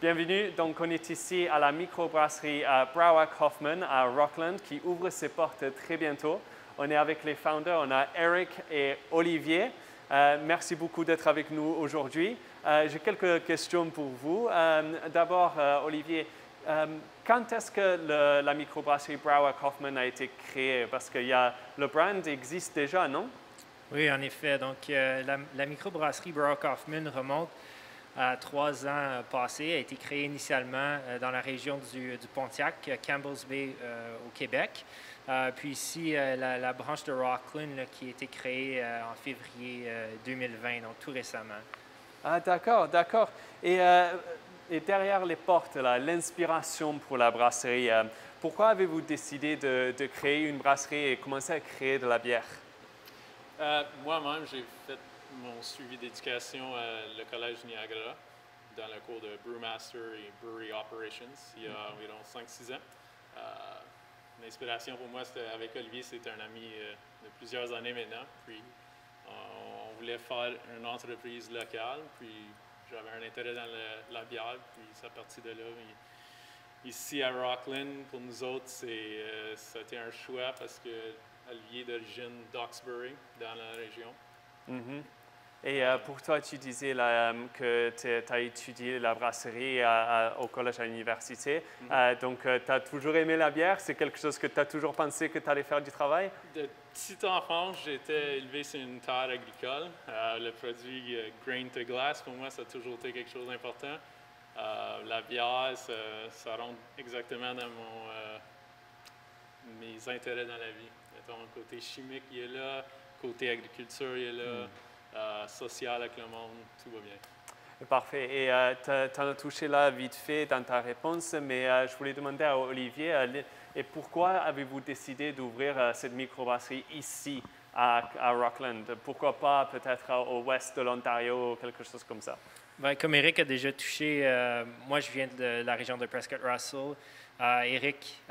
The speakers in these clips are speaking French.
Bienvenue. Donc, on est ici à la microbrasserie Brauer Kaufmann à Rockland qui ouvre ses portes très bientôt. On est avec les founders, on a Eric et Olivier. Merci beaucoup d'être avec nous aujourd'hui. J'ai quelques questions pour vous. D'abord, Olivier, quand est-ce que la microbrasserie Brauer Kaufmann a été créée? Parce que le brand existe déjà, non? Oui, en effet. Donc, la microbrasserie Brauer Kaufmann remonte à 3 ans passés, a été créée initialement dans la région du Pontiac, Campbell's Bay au Québec. Puis ici, la branche de Rockland qui a été créée en février 2020, donc tout récemment. Ah, d'accord, d'accord. Et derrière les portes, l'inspiration pour la brasserie, pourquoi avez-vous décidé de créer une brasserie et commencer à créer de la bière? Moi-même, j'ai fait mon suivi d'éducation à le Collège Niagara dans le cours de Brewmaster et Brewery Operations il y a environ 5-6 ans. L'inspiration pour moi, c'était avec Olivier, c'est un ami de plusieurs années maintenant. Puis on voulait faire une entreprise locale, puis j'avais un intérêt dans la bière, puis ça partit de là. Ici à Rockland, pour nous autres, c'était un choix parce que Olivier est d'origine d'Hawkesbury, dans la région. Mm-hmm. Et pour toi, tu disais que tu as étudié la brasserie au collège à l'université. Mm-hmm. Donc, tu as toujours aimé la bière? C'est quelque chose que tu as toujours pensé que tu allais faire du travail? De petit enfant, j'étais élevé sur une terre agricole. Le produit grain to glass, pour moi, ça a toujours été quelque chose d'important. La bière, ça rentre exactement dans mes intérêts dans la vie. Mettons, le côté chimique, il est là. Côté agriculture, il est là. Social avec le monde, tout va bien. Parfait. Et tu en as touché là vite fait dans ta réponse, mais je voulais demander à Olivier, et pourquoi avez-vous décidé d'ouvrir cette microbrasserie ici à Rockland? Pourquoi pas peut-être au ouest de l'Ontario ou quelque chose comme ça? Bien, comme Eric a déjà touché, moi je viens de la région de Prescott-Russell. Eric,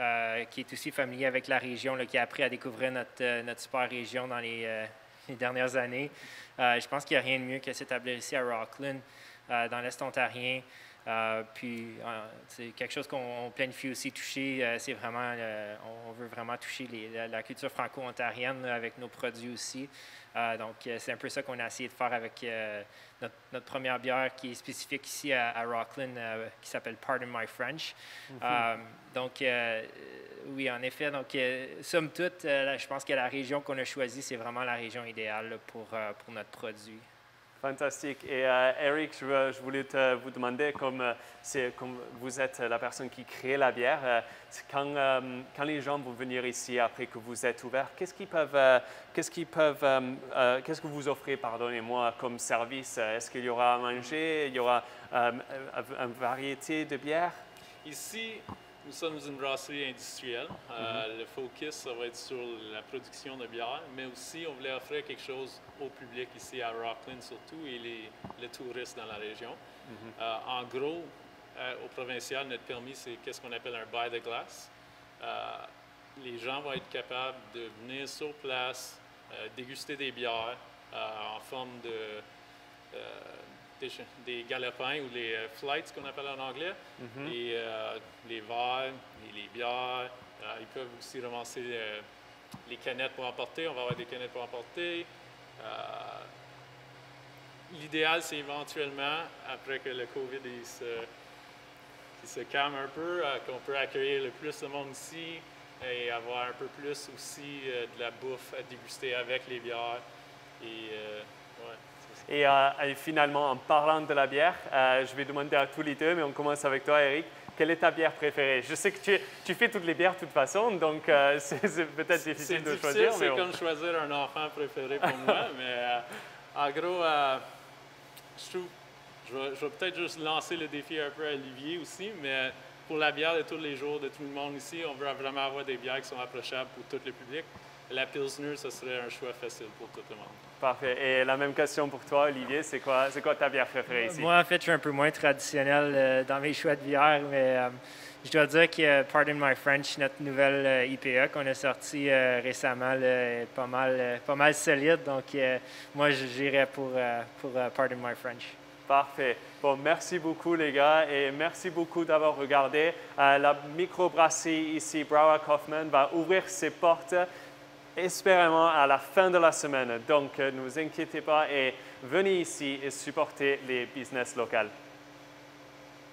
qui est aussi familier avec la région, qui a appris à découvrir notre super région dans les dernières années. Je pense qu'il n'y a rien de mieux que s'établir ici à Rockland, dans l'Est ontarien. Puis, c'est quelque chose qu'on planifie aussi toucher. C'est vraiment, on veut vraiment toucher la culture franco-ontarienne avec nos produits aussi. Donc, c'est un peu ça qu'on a essayé de faire avec notre première bière qui est spécifique ici à Rockland, qui s'appelle Pardon My French. Mm-hmm. Donc, oui, en effet. Donc, somme toute, je pense que la région qu'on a choisie, c'est vraiment la région idéale pour notre produit. Fantastique. Et Eric, je voulais vous demander, comme vous êtes la personne qui crée la bière, quand les gens vont venir ici après que vous êtes ouvert, qu'est-ce que vous offrez, pardonnez-moi, comme service? Est-ce qu'il y aura à manger? Il y aura une variété de bières? Ici, nous sommes une brasserie industrielle. Le focus, ça va être sur la production de bière, mais aussi on voulait offrir quelque chose au public ici à Rockland surtout et les touristes dans la région. En gros, au provincial, notre permis, c'est qu'est-ce qu'on appelle un buy the glass. Les gens vont être capables de venir sur place, déguster des bières en forme des galopins ou les flights qu'on appelle en anglais, et les verres et les bières. Ils peuvent aussi ramasser les canettes pour emporter. On va avoir des canettes pour emporter. L'idéal, c'est éventuellement, après que le COVID il se calme un peu, qu'on peut accueillir le plus de monde ici et avoir un peu plus aussi de la bouffe à déguster avec les bières. Et finalement, en parlant de la bière, je vais demander à tous les deux, mais on commence avec toi, Eric. Quelle est ta bière préférée? Je sais que tu fais toutes les bières de toute façon, donc c'est peut-être difficile de choisir. C'est comme choisir un enfant préféré pour moi, mais en gros, je trouve, je vais peut-être juste lancer le défi un peu à Olivier aussi, mais pour la bière de tous les jours de tout le monde ici, on veut vraiment avoir des bières qui sont approchables pour tout le public. La Pilsner, ce serait un choix facile pour tout le monde. Parfait. Et la même question pour toi, Olivier, c'est quoi ta bière préférée ici? Moi, en fait, je suis un peu moins traditionnel dans mes choix de bière, mais je dois dire que Pardon My French, notre nouvelle IPA qu'on a sortie récemment, est pas mal solide. Donc, moi, j'irais pour Pardon My French. Parfait. Bon, merci beaucoup les gars et merci beaucoup d'avoir regardé. La microbrasserie ici, Brouwer-Kaufmann, va ouvrir ses portes espérément à la fin de la semaine. Donc, ne vous inquiétez pas et venez ici et supportez les business locaux.